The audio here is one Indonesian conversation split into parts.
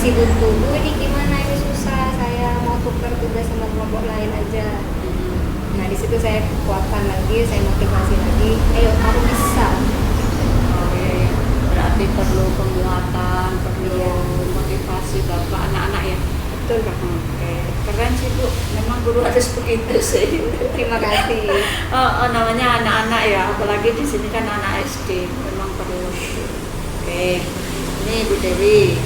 masih butuh, Bu ini gimana, ini susah, saya mau tukar tugas sama kelompok lain aja. Nah di situ saya kuatkan lagi, saya motivasi lagi, ayo kamu bisa. Oke, berarti perlu penguatan, perlu motivasi bapak anak-anak ya. Betul Kak. Oke, keren sih Bu. Memang guru harus begitu sih. Terima kasih. Namanya anak-anak ya, apalagi di sini kan anak SD, memang perlu. Oke, ini Bu Dewi,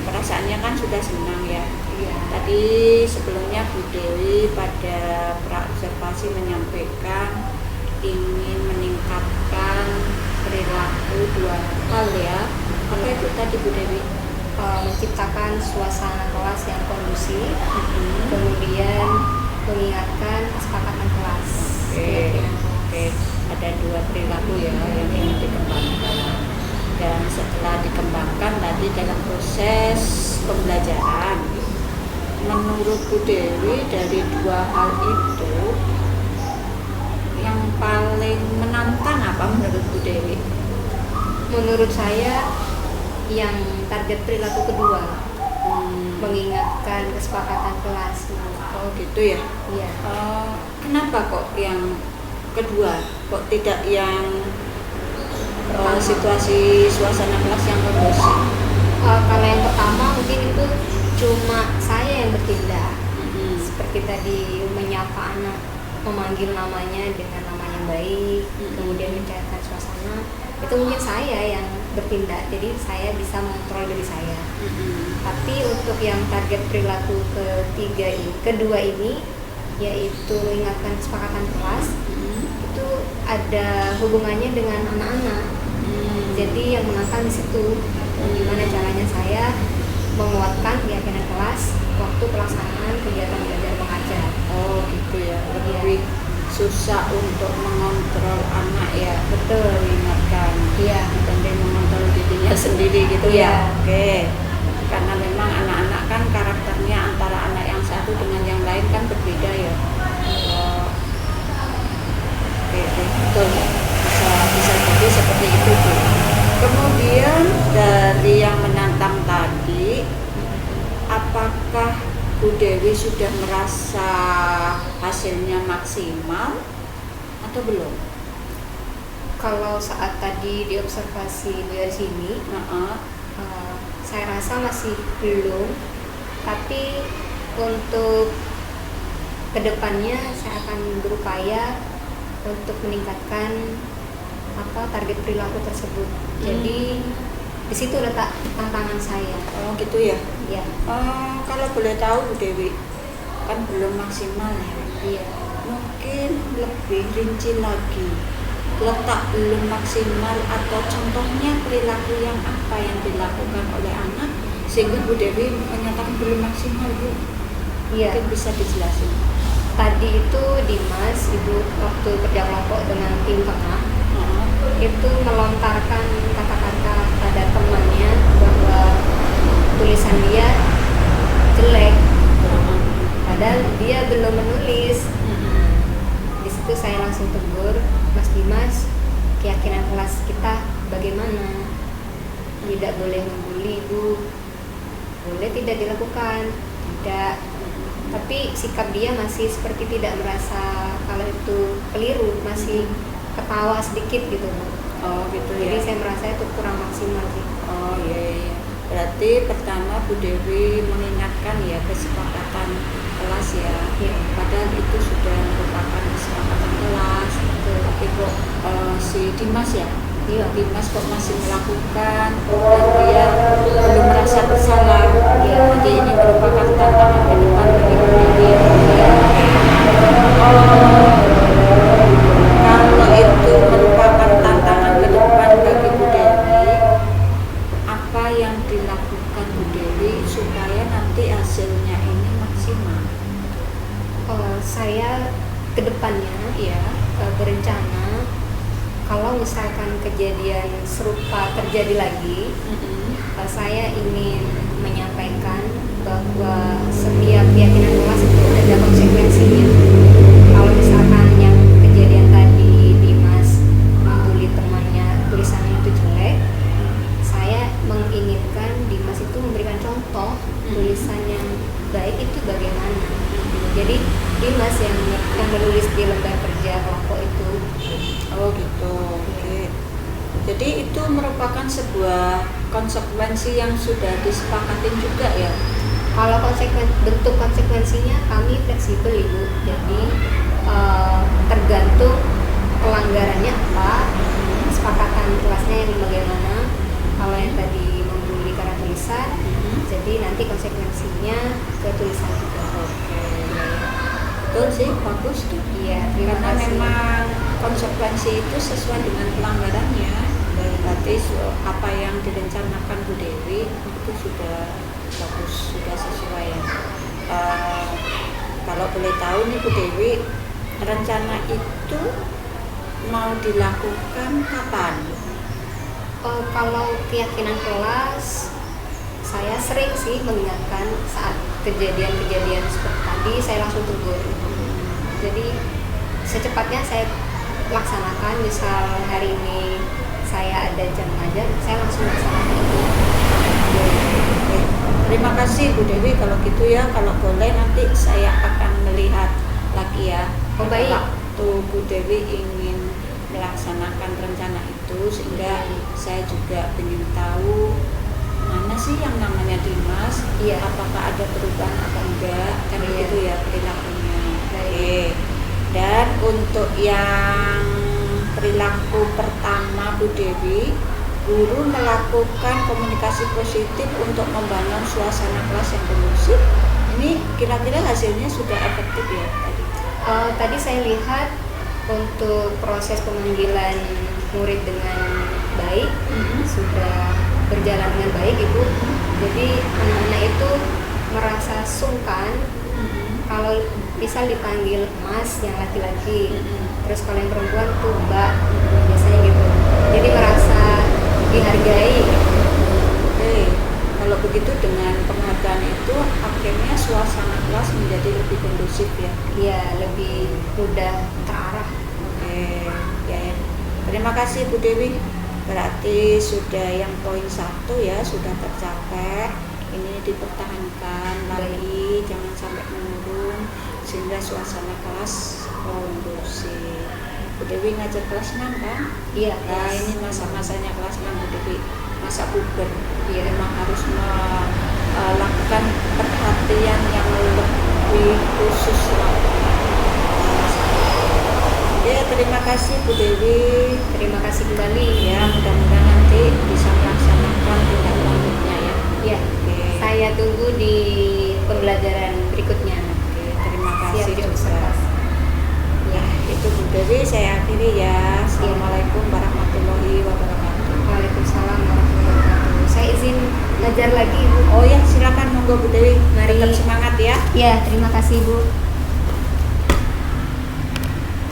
perasaannya kan sudah senang ya. Iya. Tadi sebelumnya Bu Dewi pada praobservasi menyampaikan ingin meningkatkan perilaku dua hal ya. Apa itu tadi Bu Dewi? Menciptakan suasana kelas yang kondusif, kemudian mengingatkan kesepakatan kelas. Oke. Ada dua perilaku ya yang ingin dikembangkan. Dan setelah dikembangkan tadi dalam proses pembelajaran, menurut Bu Dewi dari dua hal itu yang paling menantang apa menurut Bu Dewi? Menurut saya yang target perilaku kedua, mengingatkan kesepakatan kelas. Oh gitu ya? Iya. Kenapa kok yang kedua? Kok tidak yang situasi suasana kelas yang kondusif? Kalau yang pertama mungkin itu cuma saya yang bertindak, seperti tadi menyapa anak, memanggil namanya dengan nama yang baik, kemudian mencairkan suasana. Itu mungkin saya yang bertindak, jadi saya bisa mengontrol diri saya. Tapi untuk yang target perilaku kedua ini, yaitu mengingatkan kesepakatan kelas, itu ada hubungannya dengan anak-anak. Jadi yang menantang di situ, gimana caranya saya menguatkan keyakinan kelas waktu pelaksanaan kegiatan belajar mengajar. Oh gitu ya, lebih susah untuk mengontrol anak ya. Betul. Mengingatkan, Iya. dibanding mengontrol dirinya sendiri gitu ya. Oke, karena memang anak-anak kan karakternya antara anak yang satu dengan yang lain kan berbeda ya. Oke, betul. Bisa jadi seperti itu Bu. Kemudian dari yang menantang tadi, apakah Bu Dewi sudah merasa hasilnya maksimal atau belum? Kalau saat tadi diobservasi dari sini, saya rasa masih belum. Tapi untuk kedepannya saya akan berupaya untuk meningkatkan target perilaku tersebut. Jadi di situ letak tantangan saya. Oh gitu ya. Ya. Kalau boleh tahu Bu Dewi, kan belum maksimal ya. Iya. Mungkin lebih rinci lagi, letak belum maksimal atau contohnya perilaku yang apa yang dilakukan oleh anak sehingga Bu Dewi menyatakan belum maksimal Bu. Iya. Mungkin bisa dijelasin. Tadi itu Dimas, Ibu waktu kerja kelompok dengan tim tengah, itu melontarkan kata-kata pada temannya bahwa tulisan dia jelek, padahal dia belum menulis. Di situ saya langsung tegur, Mas Dimas, keyakinan kelas kita bagaimana? Tidak boleh membuli Bu, boleh tidak dilakukan, tidak. Tapi sikap dia masih seperti tidak merasa kalau itu keliru, masih ketawa sedikit gitu Bu. Oh gitu Jadi ya. saya merasa itu kurang maksimal sih. Oh iya. Berarti pertama Bu Dewi mengingatkan ya kesepakatan kelas ya. Iya. Padahal itu sudah merupakan kesepakatan kelas. Tapi kok si Dimas ya? Iya. Dimas kok masih melakukan dan dia belum merasa bersalah. Jadi ini merupakan tantangan ke depan bagi Bu Dewi. Kalau itu merupakan tantangan ke depan bagi Bu Dewi, apa yang dilakukan Bu Dewi supaya nanti hasilnya ini maksimal? Saya kedepannya Ya. berencana kalau misalkan kejadian serupa terjadi lagi, saya ingin menyampaikan bahwa setiap keyakinan kelas itu ada konsekuensinya. Kalau misalkan yang kejadian tadi Dimas membuli temannya, tulisannya itu jelek, saya menginginkan Dimas itu memberikan contoh contoh tulisan yang baik itu bagaimana. Jadi Dimas yang menulis di lembar kerja kelompok itu. Oh gitu. Oke. Jadi itu merupakan sebuah konsekuensi yang sudah disepakatin juga ya. Kalau bentuk konsekuensinya kami fleksibel Ibu. Jadi tergantung pelanggarannya apa, kesepakatan kelasnya yang bagaimana. Kalau yang tadi membuli karena tulisan, jadi nanti konsekuensinya ke tulisan juga. Oke. Betul sih, bagus tuh. Iya, terima Karena kasih. memang konsekuensi itu sesuai dengan pelanggarannya. Berarti apa yang direncanakan Bu Dewi itu sudah bagus, sudah sesuai ya. Kalau boleh tahu nih Bu Dewi, rencana itu mau dilakukan kapan? Kalau keyakinan kelas, saya sering sih mengingatkan saat kejadian-kejadian seperti tadi, saya langsung tegur. Jadi secepatnya saya laksanakan. Misal hari ini saya ada jam ngajar, saya langsung laksanakan itu. Oke. Terima kasih Bu Dewi, kalau gitu ya, kalau boleh nanti saya akan melihat lagi ya. Oh, baik. Waktu Bu Dewi ingin melaksanakan rencana itu, sehingga saya juga ingin tahu mana sih yang namanya Dimas, Iya. apakah ada perubahan atau enggak, kan Iya. gitu ya perilakunya. Baik. Oke. Dan untuk yang perilaku pertama Bu Dewi, guru melakukan komunikasi positif untuk membangun suasana kelas yang kondusif. Ini kira-kira hasilnya sudah efektif ya tadi? Tadi saya lihat untuk proses pemanggilan murid dengan baik sudah berjalan dengan baik Ibu. Jadi anak-anak itu merasa sungkan kalau misal dipanggil Mas yang laki-laki, terus kalau yang perempuan tuh Mbak, biasanya gitu. Jadi merasa dihargai. Oke, kalau begitu dengan penghargaan itu akhirnya suasana kelas menjadi lebih kondusif ya. Iya, lebih mudah terarah. Oke, ya. Terima kasih Bu Dewi. Berarti sudah yang poin 1 ya sudah tercapai. Ini dipertahankan lagi, jangan sampai menurun sehingga suasana kelas kondusif. Bu Dewi ngajar kelas 6 kan? Iya, Nah, kelas. ini masa-masanya kelas 6 Bu Dewi, masa puber. Iya. Memang harus melakukan perhatian yang lebih khusus lagi. Ya, terima kasih Bu Dewi. Terima kasih kembali. Ya, mudah-mudahan nanti bisa melaksanakan tindak lanjutnya ya. Ya, Oke. saya tunggu di pembelajaran berikutnya. Oke, terima Siap kasih juga. diobservasi. Ya, itu Bu Dewi, saya akhiri ya. Assalamualaikum warahmatullahi wabarakatuh. Waalaikumsalam warahmatullahi wabarakatuh. Saya izin ngajar lagi, Ibu. Oh ya, silakan monggo Bu Dewi. Mari. Tetap semangat ya. Ya, terima kasih, Bu.